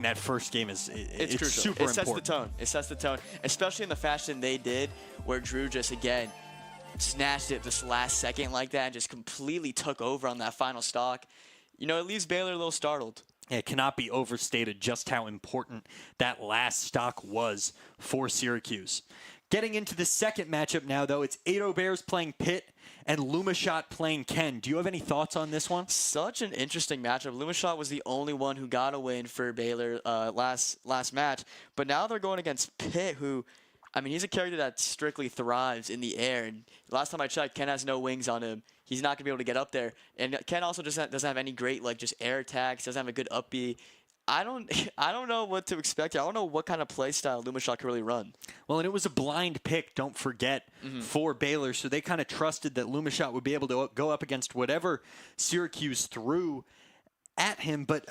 That first game is it's crucial. super important. It sets the tone. It sets the tone, especially in the fashion they did, where Drew just again snatched it this last second like that and just completely took over on that final stock. You know, it leaves Baylor a little startled. It cannot be overstated just how important that last stock was for Syracuse. Getting into the second matchup now, though, it's Ado Bears playing Pitt and Lumashot playing Ken. Do you have any thoughts on this one? Such an interesting matchup. Lumashot was the only one who got a win for Baylor last match, but now they're going against Pitt, who, I mean, he's a character that strictly thrives in the air. And last time I checked, Ken has no wings on him. He's not going to be able to get up there. And Ken also doesn't have any great, like, just air attacks, doesn't have a good up B. I don't know what to expect. I don't know what kind of play style Lumashot can really run. Well, and it was a blind pick, don't forget, for Baylor. So they kind of trusted that Lumashot would be able to go up against whatever Syracuse threw at him. But,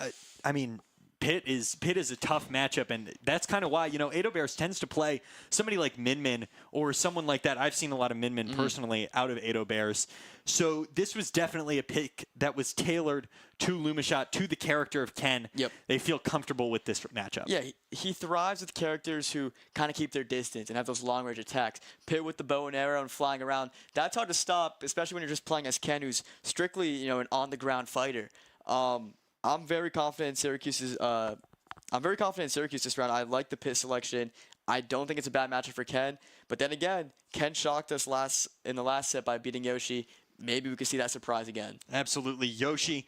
I mean, Pitt is a tough matchup, and that's kind of why, you know, Ado Bears tends to play somebody like Min or someone like that. I've seen a lot of Min personally out of Ado Bears. So this was definitely a pick that was tailored to Lumashot, to the character of Ken. Yep. They feel comfortable with this matchup. Yeah, he thrives with characters who kind of keep their distance and have those long-range attacks. Pitt with the bow and arrow and flying around, that's hard to stop, especially when you're just playing as Ken, who's strictly, you know, an on-the-ground fighter. I'm very confident in Syracuse's. I'm very confident in Syracuse this round. I like the Pitt selection. I don't think it's a bad matchup for Ken. But then again, Ken shocked us in the last set by beating Yoshi. Maybe we could see that surprise again. Absolutely. Yoshi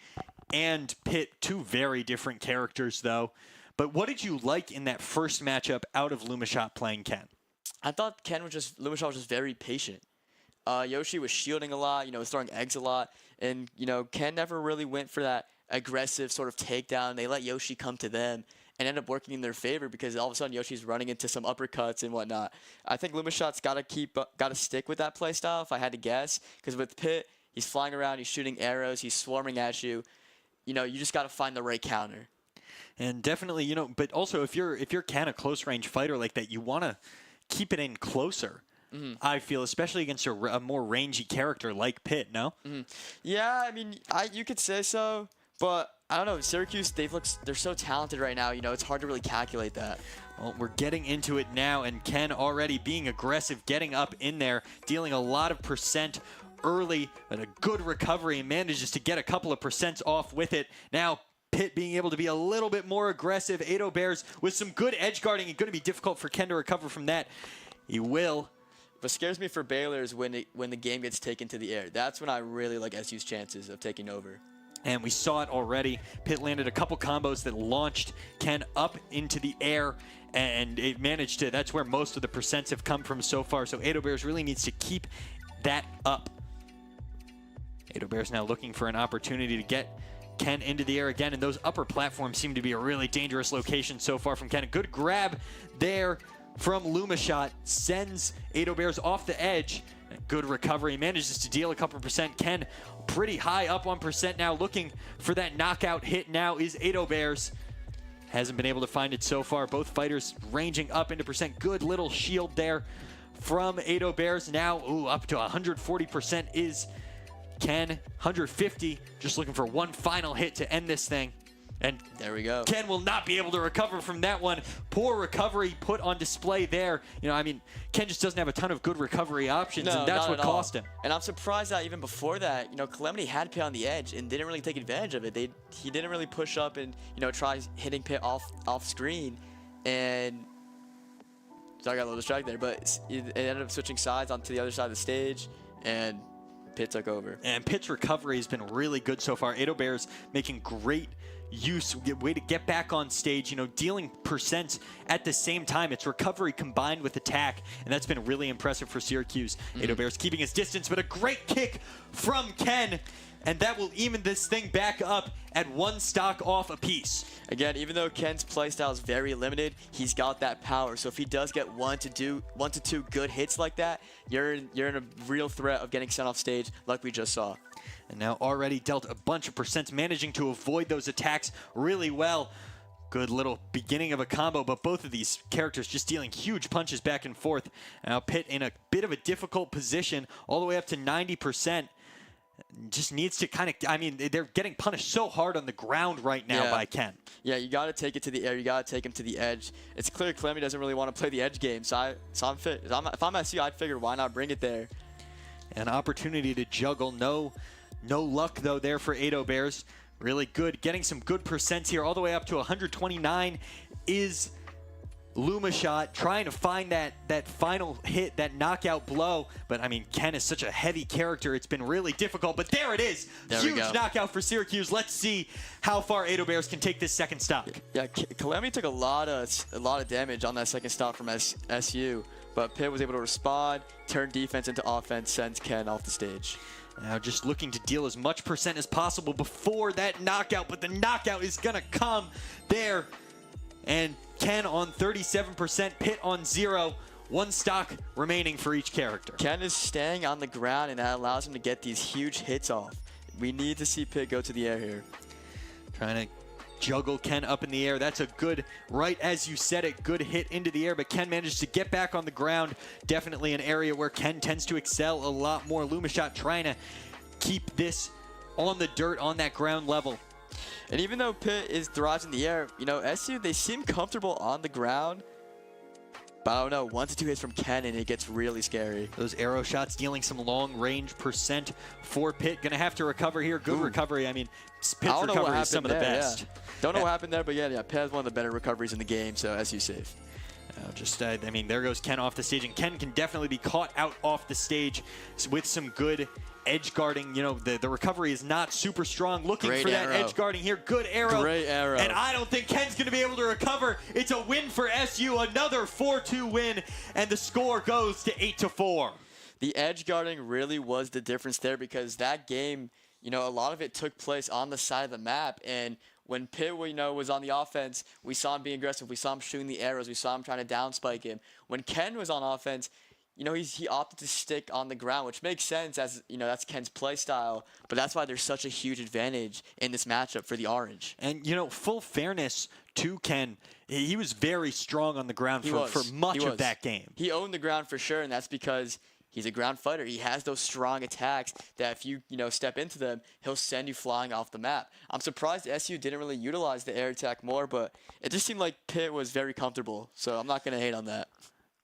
and Pitt, two very different characters, though. But what did you like in that first matchup out of Lumashot playing Ken? I thought Lumashot was just very patient. Yoshi was shielding a lot, you know, was throwing eggs a lot. And, you know, Ken never really went for that aggressive sort of takedown. They let Yoshi come to them and end up working in their favor because all of a sudden Yoshi's running into some uppercuts and whatnot. I think Lumashot's got to stick with that play style if I had to guess, because with Pitt, he's flying around, he's shooting arrows, he's swarming at you. You know, you just got to find the right counter. And definitely, you know, but also if you're Ken, a close range fighter like that, you want to keep it in closer. I feel, especially against a more rangy character like Pitt, no? Yeah, I mean, you could say so. But I don't know, Syracuse, they're so talented right now, you know, it's hard to really calculate that. Well, we're getting into it now, and Ken already being aggressive, getting up in there, dealing a lot of percent early, but a good recovery, and manages to get a couple of percents off with it. Now, Pitt being able to be a little bit more aggressive. Ado Bears with some good edge guarding. It's going to be difficult for Ken to recover from that. He will. What scares me for Baylor is when the game gets taken to the air. That's when I really like SU's chances of taking over. And we saw it already. Pitt landed a couple combos that launched Ken up into the air, and it managed to, that's where most of the percents have come from so far. So Ado Bears really needs to keep that up. Ado Bears now looking for an opportunity to get Ken into the air again, and those upper platforms seem to be a really dangerous location so far from Ken. A good grab there from Lumashot sends Ado Bears off the edge. Good recovery, manages to deal a couple percent. Ken pretty high up on percent now, looking for that knockout hit now is Ado Bears. Hasn't been able to find it so far. Both fighters ranging up into percent. Good little shield there from Ado Bears. Now, up to 140% is Ken. 150, just looking for one final hit to end this thing. And there we go. Ken will not be able to recover from that one. Poor recovery put on display there. You know, I mean, Ken just doesn't have a ton of good recovery options, and that's what cost him. And I'm surprised that even before that, you know, Calamity had Pitt on the edge and didn't really take advantage of it. He didn't really push up and, you know, try hitting Pitt off screen. And so I got a little distracted there, but it ended up switching sides onto the other side of the stage, and Pitt took over. And Pitt's recovery has been really good so far. Ado Bears making great way to get back on stage, you know, dealing percents at the same time. It's recovery combined with attack, and that's been really impressive for Syracuse. Ado Bears keeping his distance, but a great kick from Ken, and that will even this thing back up at one stock off apiece. Again, even though Ken's playstyle is very limited, he's got that power. So if he does get one to two good hits like that, you're in a real threat of getting sent off stage like we just saw. And now already dealt a bunch of percents, managing to avoid those attacks really well. Good little beginning of a combo, but both of these characters just dealing huge punches back and forth. Now Pitt in a bit of a difficult position, all the way up to 90%. just needs to kind of, I mean, they're getting punished so hard on the ground right now by Ken. Yeah, you got to take it to the air. You got to take him to the edge. It's clear Calamity doesn't really want to play the edge game, so if I'm SU, I'd figure why not bring it there. An opportunity to juggle. No luck, though, there for Ado Bears. Really good. Getting some good percents here. All the way up to 129 is Luma Shot, trying to find that final hit, that knockout blow. But, I mean, Ken is such a heavy character. It's been really difficult. But there it is. Huge knockout for Syracuse. Let's see how far Ado Bears can take this second stock. Yeah, Calamity took a lot of damage on that second stop from SU. But Pitt was able to respond, turn defense into offense, sends Ken off the stage. Now just looking to deal as much percent as possible before that knockout, but the knockout is going to come there. And Ken on 37%, Pitt on 0. One stock remaining for each character. Ken is staying on the ground, and that allows him to get these huge hits off. We need to see Pitt go to the air here. Trying to juggle Ken up in the air. That's a good, right as you said it, good hit into the air, but Ken managed to get back on the ground. Definitely an area where Ken tends to excel a lot more. Luma Shot trying to keep this on the dirt, on that ground level. And even though Pitt thrives in the air, you know, SU, they seem comfortable on the ground. But I don't know, 1 to 2 hits from Ken and it gets really scary. Those arrow shots dealing some long range percent for Pitt. Gonna have to recover here. Good recovery. I mean, Pitt's recovery is some of the best. Yeah. Don't know what happened there, but yeah, Pitt has one of the better recoveries in the game, so SU safe. I mean, there goes Ken off the stage, and Ken can definitely be caught out off the stage with some good edge guarding. You know, the recovery is not super strong. Looking for that edge guarding here. Good arrow. Great arrow. And I don't think Ken's going to be able to recover. It's a win for SU, another 4-2 win, and the score goes to 8-4. The edge guarding really was the difference there, because that game, you know, a lot of it took place on the side of the map, and when Pitt, you know, was on the offense, we saw him being aggressive. We saw him shooting the arrows. We saw him trying to down spike him. When Ken was on offense, you know, he opted to stick on the ground, which makes sense, as, you know, that's Ken's play style. But that's why there's such a huge advantage in this matchup for the Orange. And, you know, full fairness to Ken, he was very strong on the ground for much of that game. He owned the ground for sure, and that's because he's a ground fighter. He has those strong attacks that if you step into them, he'll send you flying off the map. I'm surprised SU didn't really utilize the air attack more, but it just seemed like Pitt was very comfortable, so I'm not going to hate on that.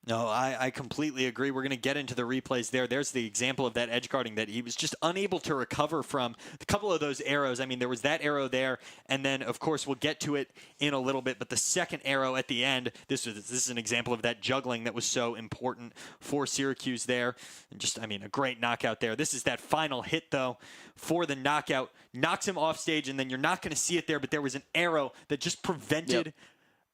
No, I completely agree. We're going to get into the replays there. There's the example of that edge guarding that he was just unable to recover from. A couple of those arrows, I mean, there was that arrow there, and then, of course, we'll get to it in a little bit, but the second arrow at the end, this is an example of that juggling that was so important for Syracuse there. And just, I mean, a great knockout there. This is that final hit, though, for the knockout. Knocks him off stage, and then you're not going to see it there, but there was an arrow that just prevented,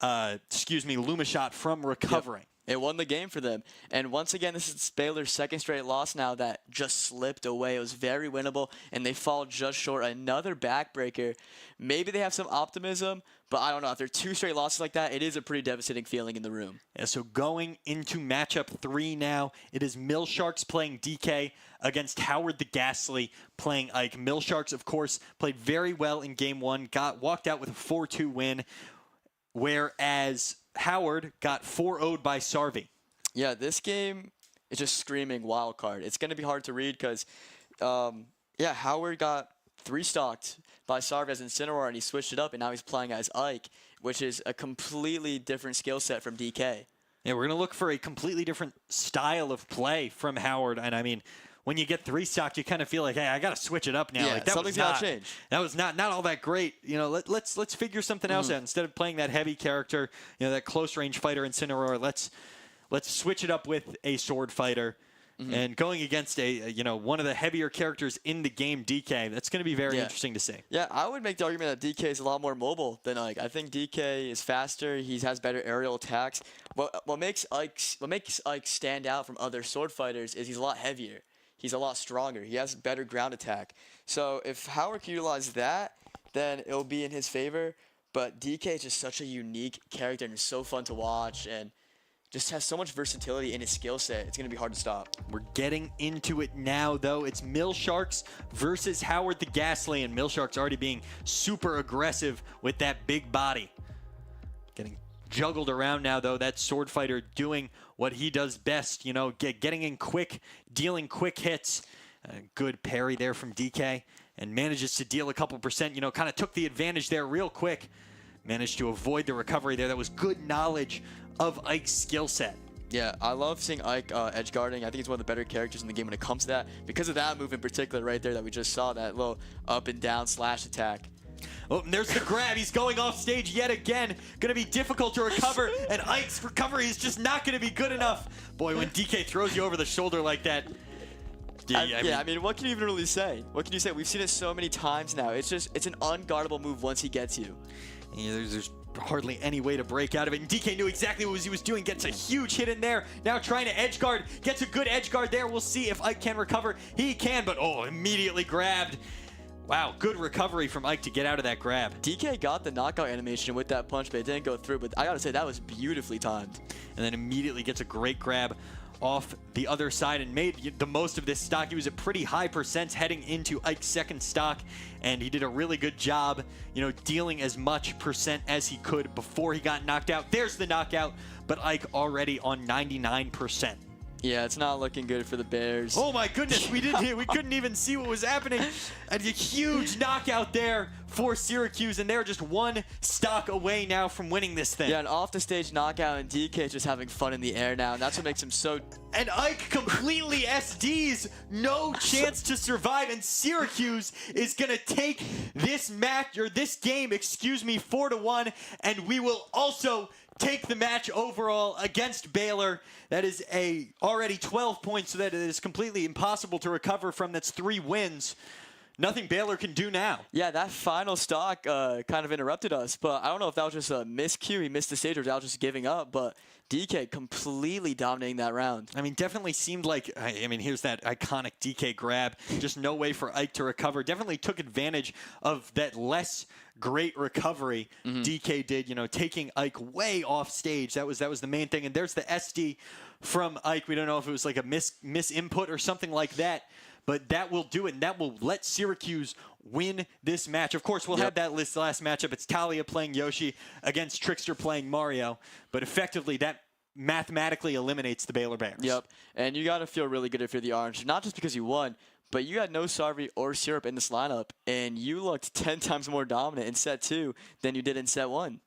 Luma Shot from recovering. Yep. It won the game for them. And once again, this is Baylor's second straight loss now that just slipped away. It was very winnable, and they fall just short. Another backbreaker. Maybe they have some optimism, but I don't know. After 2 straight losses like that, it is a pretty devastating feeling in the room. Yeah, so going into matchup 3 now, it is Mill Sharks playing DK against Howard the Ghastly playing Ike. Mill Sharks, of course, played very well in Game 1, walked out with a 4-2 win, whereas Howard got 4-0'd by Sarvi. Yeah, this game is just screaming wild card. It's going to be hard to read because, Howard got 3-stocked by Sarvi as Incineroar, and he switched it up, and now he's playing as Ike, which is a completely different skill set from DK. Yeah, we're going to look for a completely different style of play from Howard, and I mean, when you get 3-stocked, you kind of feel like, hey, I got to switch it up now. Yeah, like, that something's got to change. That was not all that great. You know, let's figure something else out. Instead of playing that heavy character, you know, that close range fighter Incineroar, let's switch it up with a sword fighter. And going against one of the heavier characters in the game, DK, that's going to be very interesting to see. Yeah, I would make the argument that DK is a lot more mobile than Ike. I think DK is faster. He has better aerial attacks. What makes Ike stand out from other sword fighters is he's a lot heavier. He's a lot stronger. He has better ground attack. So if Howard can utilize that, then it'll be in his favor. But DK is just such a unique character and it's so fun to watch and just has so much versatility in his skill set. It's going to be hard to stop. We're getting into it now, though. It's Mill Sharks versus Howard the Ghastly, and Mill Sharks already being super aggressive with that big body. Getting juggled around now, though. That sword fighter doing what he does best, you know, getting in quick, dealing quick hits. A good parry there from DK, and manages to deal a couple percent. Kind of took the advantage there real quick. Managed to avoid the recovery there. That was good knowledge of Ike's skill set. Yeah, I love seeing Ike edge guarding. I think he's one of the better characters in the game when it comes to that. Because of that move in particular right there that we just saw, that little up and down slash attack. Oh, and there's the grab. He's going off stage yet again. Going to be difficult to recover, and Ike's recovery is just not going to be good enough. Boy, when DK throws you over the shoulder like that. I mean, what can you even really say? What can you say? We've seen it so many times now. It's an unguardable move once he gets you. Yeah, there's hardly any way to break out of it. And DK knew exactly what he was doing. Gets a huge hit in there. Now trying to edge guard. Gets a good edge guard there. We'll see if Ike can recover. He can, but immediately grabbed. Wow, good recovery from Ike to get out of that grab. DK got the knockout animation with that punch, but it didn't go through. But I gotta say, that was beautifully timed. And then immediately gets a great grab off the other side and made the most of this stock. He was at pretty high percents heading into Ike's second stock, and he did a really good job, dealing as much percent as he could before he got knocked out. There's the knockout, but Ike already on 99%. Yeah, it's not looking good for the Bears. Oh my goodness, we couldn't even see what was happening. And a huge knockout there for Syracuse, and they're just one stock away now from winning this thing. Yeah, an off-the-stage knockout, and DK is just having fun in the air now, and that's what makes him so... And Ike completely SDs, no chance to survive, and Syracuse is going to take this match, or this game, 4-1, and we will also take the match overall against Baylor. That is already 12 points, so that it is completely impossible to recover from. That's 3 wins. Nothing Baylor can do now. Yeah, that final stock kind of interrupted us, but I don't know if that was just a miscue. He missed the stage, or was just giving up, but DK completely dominating that round. I mean, definitely seemed like, here's that iconic DK grab. Just no way for Ike to recover. Definitely took advantage of that less great recovery DK did, taking Ike way off stage. That was the main thing. And there's the SD from Ike. We don't know if it was like a miss input or something like that, but that will do it, and that will let Syracuse win this match. Of course, we'll have that last matchup. It's Talia playing Yoshi against Trickster playing Mario, but effectively that mathematically eliminates the Baylor Bears. Yep, and you got to feel really good if you're the Orange, not just because you won, but you had no Sarvi or Syrup in this lineup, and you looked 10 times more dominant in set 2 than you did in set 1.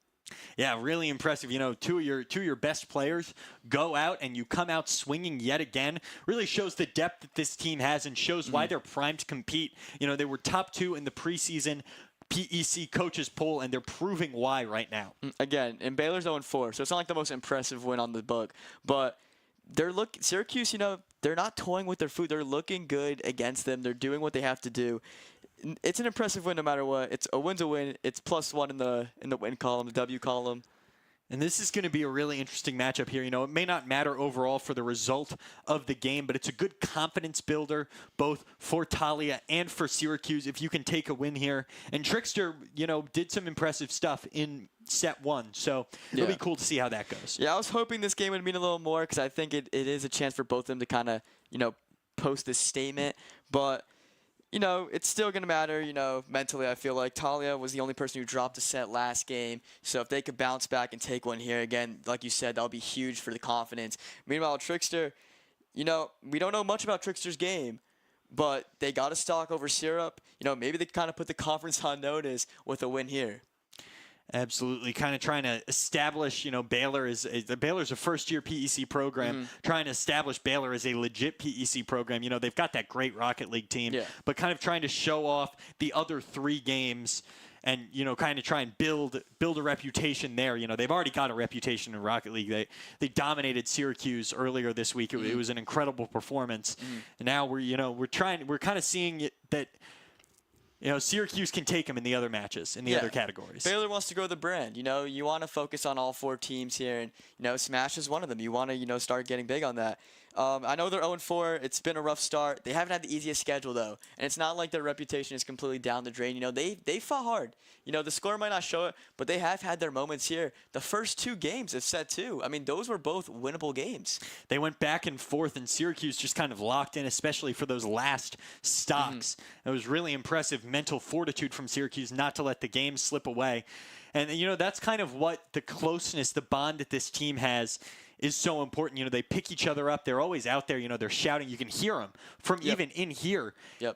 Yeah, really impressive. Two of your best players go out and you come out swinging yet again. Really shows the depth that this team has and shows why they're primed to compete. They were top 2 in the preseason PEC coaches poll, and they're proving why right now. Again, and Baylor's 0-4, so it's not like the most impressive win on the book, but Syracuse, they're not toying with their food. They're looking good against them. They're doing what they have to do. It's an impressive win no matter what. It's a win's a win. It's +1 in the win column, the W column. And this is going to be a really interesting matchup here. It may not matter overall for the result of the game, but it's a good confidence builder both for Talia and for Syracuse if you can take a win here. And Trickster, did some impressive stuff in set 1, so it'll be cool to see how that goes. Yeah, I was hoping this game would mean a little more because I think it is a chance for both of them to kind of, post this statement. But it's still going to matter, mentally. I feel like Talia was the only person who dropped a set last game. So if they could bounce back and take one here, again, like you said, that'll be huge for the confidence. Meanwhile, Trickster, we don't know much about Trickster's game, but they got a stock over Syrup. Maybe they kind of put the conference on notice with a win here. Absolutely, kind of trying to establish, Baylor's a first-year PEC program, trying to establish Baylor as a legit PEC program. They've got that great Rocket League team, but kind of trying to show off the other 3 games and, kind of try and build a reputation there. They've already got a reputation in Rocket League. They dominated Syracuse earlier this week. It was an incredible performance. And now we're kind of seeing that Syracuse can take them in the other matches, in the other categories. Baylor wants to grow the brand. You want to focus on all 4 teams here, and, Smash is one of them. You want to, start getting big on that. I know they're 0-4. It's been a rough start. They haven't had the easiest schedule, though. And it's not like their reputation is completely down the drain. They fought hard. The score might not show it, but they have had their moments here. The first 2 games of set 2, those were both winnable games. They went back and forth, and Syracuse just kind of locked in, especially for those last stocks. It was really impressive mental fortitude from Syracuse not to let the game slip away. And, that's kind of what the closeness, the bond that this team has is so important. They pick each other up. They're always out there. They're shouting. You can hear them from even in here.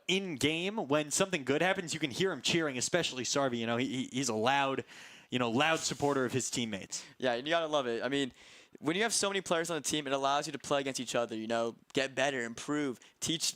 In game, when something good happens, you can hear him cheering, especially Sarvi. He's a loud supporter of his teammates. Yeah, and you got to love it. I mean, when you have so many players on the team, it allows you to play against each other, get better, improve, teach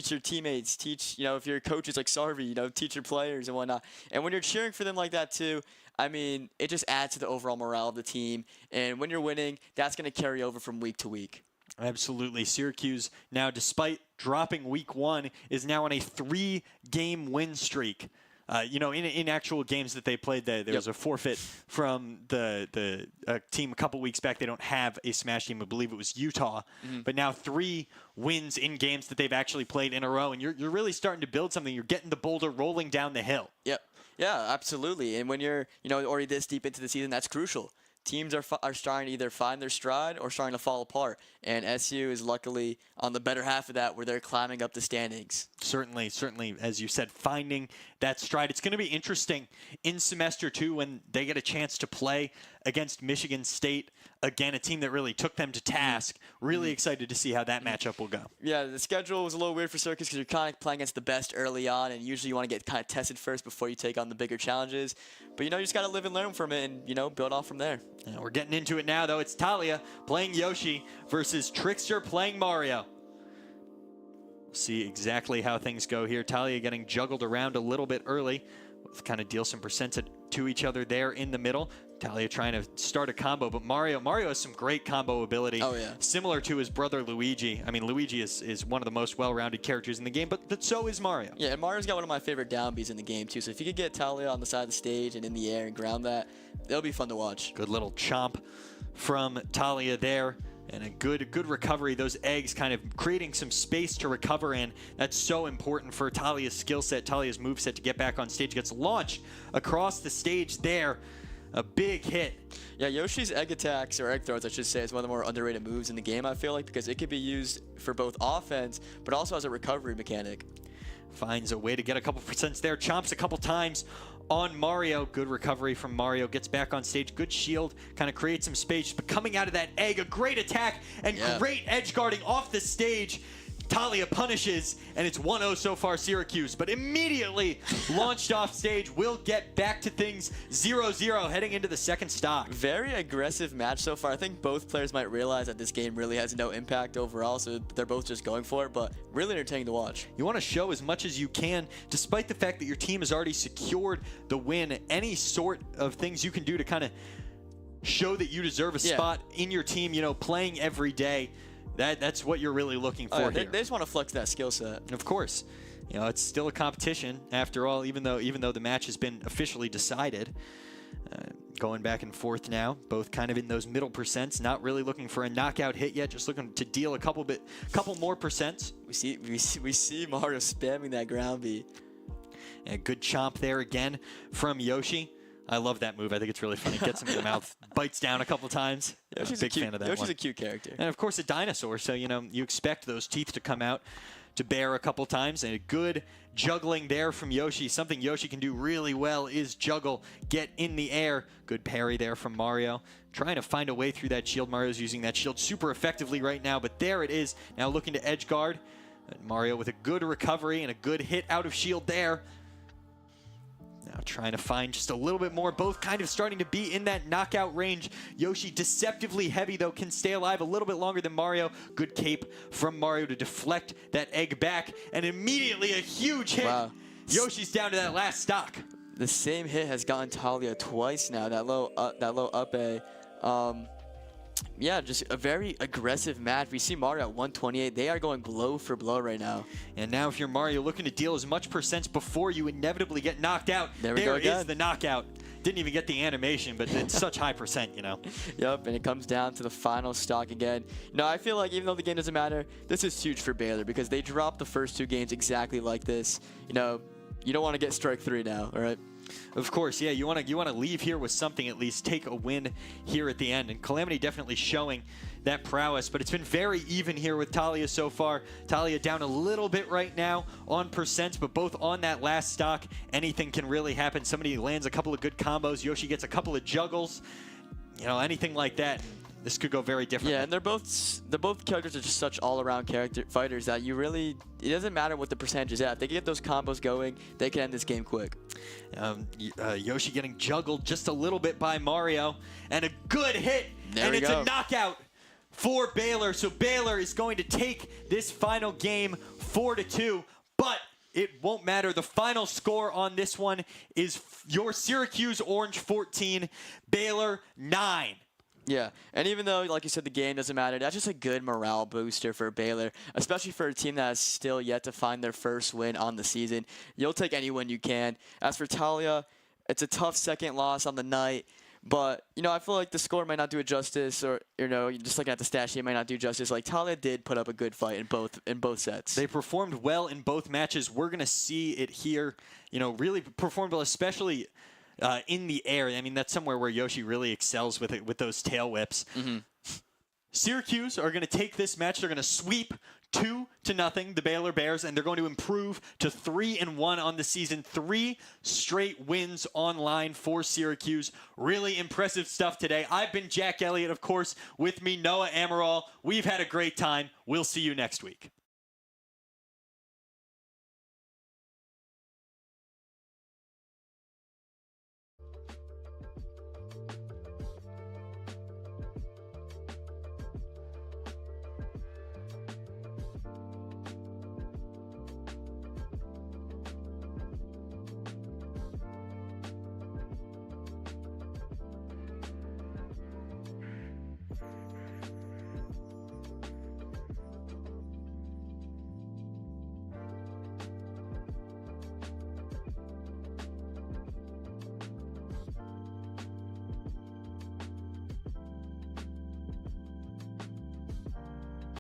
your teammates, if your coaches like Sarvi, teach your players and whatnot. And when you're cheering for them like that too, I mean, it just adds to the overall morale of the team. And when you're winning, that's going to carry over from week to week. Absolutely. Syracuse now, despite dropping week 1, is now on a 3-game win streak. In actual games that they played, there was a forfeit from the team a couple weeks back. They don't have a smash team. I believe it was Utah. But now 3 wins in games that they've actually played in a row. And you're really starting to build something. You're getting the boulder rolling down the hill. Yep. Yeah, absolutely. And when you're, already this deep into the season, that's crucial. Teams are starting to either find their stride or starting to fall apart. And SU is luckily on the better half of that, where they're climbing up the standings. Certainly, as you said, finding that stride. It's going to be interesting in semester 2 when they get a chance to play against Michigan State. Again, a team that really took them to task. Really excited to see how that matchup will go. Yeah, the schedule was a little weird for Syracuse because you're kind of playing against the best early on, and usually you want to get kind of tested first before you take on the bigger challenges. But, you just got to live and learn from it and, build off from there. Yeah, we're getting into it now, though. It's Talia playing Yoshi versus Trickster playing Mario. We'll see exactly how things go here. Talia getting juggled around a little bit early. Let's kind of deal some percent to each other there in the middle. Talia trying to start a combo, but Mario has some great combo ability. Oh, yeah. Similar to his brother Luigi. I mean, Luigi is one of the most well-rounded characters in the game, but so is Mario. Yeah, and Mario's got one of my favorite down Bs in the game, too. So if you could get Talia on the side of the stage and in the air and ground that, it'll be fun to watch. Good little chomp from Talia there. And a good recovery. Those eggs kind of creating some space to recover in. That's so important for Talia's skill set, Talia's moveset to get back on stage. Gets launched across the stage there. A big hit. Yeah, Yoshi's egg attacks, or egg throws, I should say, is one of the more underrated moves in the game, I feel like, because it could be used for both offense, but also as a recovery mechanic. Finds a way to get a couple percents there. Chomps a couple times on Mario. Good recovery from Mario. Gets back on stage. Good shield. Kind of creates some space. But coming out of that egg, a great attack and great edge guarding off the stage. Talia punishes, and it's 1-0 so far, Syracuse. But immediately launched off stage. Will get back to things 0-0 heading into the second stock. Very aggressive match so far. I think both players might realize that this game really has no impact overall, so they're both just going for it, but really entertaining to watch. You want to show as much as you can, despite the fact that your team has already secured the win. Any sort of things you can do to kind of show that you deserve a spot in your team, playing every day. That's what you're really looking for here. They just want to flex that skill set. Of course. It's still a competition after all, even though the match has been officially decided. Going back and forth now, both kind of in those middle percents, not really looking for a knockout hit yet, just looking to deal a couple more percents. We see Mario spamming that ground B. And a good chomp there again from Yoshi. I love that move. I think it's really funny. Gets him in the mouth, bites down a couple times. Yoshi's a big fan of that. Yoshi's a cute character. And of course a dinosaur, so you expect those teeth to come out to bear a couple times. And a good juggling there from Yoshi. Something Yoshi can do really well is juggle, get in the air. Good parry there from Mario. Trying to find a way through that shield. Mario's using that shield super effectively right now, but there it is. Now looking to edge guard. Mario with a good recovery and a good hit out of shield there. Now trying to find just a little bit more. Both kind of starting to be in that knockout range. Yoshi deceptively heavy, though, can stay alive a little bit longer than Mario. Good cape from Mario to deflect that egg back. And immediately a huge hit. Wow. Yoshi's down to that last stock. The same hit has gotten Talia twice now. That low up A. Yeah, just a very aggressive match. We see Mario at 128. They are going blow for blow right now. And now if you're Mario looking to deal as much percents before you inevitably get knocked out, there is the knockout. Didn't even get the animation, but it's such high percent, Yep, and it comes down to the final stock again. I feel like even though the game doesn't matter, this is huge for Baylor because they dropped the first 2 games exactly like this. You don't want to get strike 3 now, all right? Of course, yeah. You want to leave here with something, at least take a win here at the end. And Calamity definitely showing that prowess, but it's been very even here with Talia so far. Talia down a little bit right now on percents, but both on that last stock, anything can really happen. Somebody lands a couple of good combos. Yoshi gets a couple of juggles. You know, anything like that, this could go very different. Yeah, and they're both characters are just such all-around character fighters that it doesn't matter what the percentage is at. If they can get those combos going, they can end this game quick. Yoshi getting juggled just a little bit by Mario, and a good hit, and it's a knockout for Baylor. So Baylor is going to take this final game 4-2, but it won't matter. The final score on this one is your Syracuse Orange 14, Baylor 9. Yeah, and even though, like you said, the game doesn't matter, that's just a good morale booster for Baylor, especially for a team that has still yet to find their first win on the season. You'll take any win you can. As for Talia, it's a tough second loss on the night, but, you know, I feel like the score might not do it justice, or, you know, just looking at the stat sheet, might not do justice. Like, Talia did put up a good fight in both sets. They performed well in both matches. We're going to see it here, you know, really performed well, especially in the air. I mean, that's somewhere where Yoshi really excels with it, with those tail whips. Syracuse are going to take this match. They're going to sweep 2-0 the Baylor Bears, and they're going to improve to 3-1 on the season. 3 straight wins online for Syracuse. Really impressive stuff today. I've been Jack Elliott, of course. With me, Noah Amaral. We've had a great time. We'll see you next week.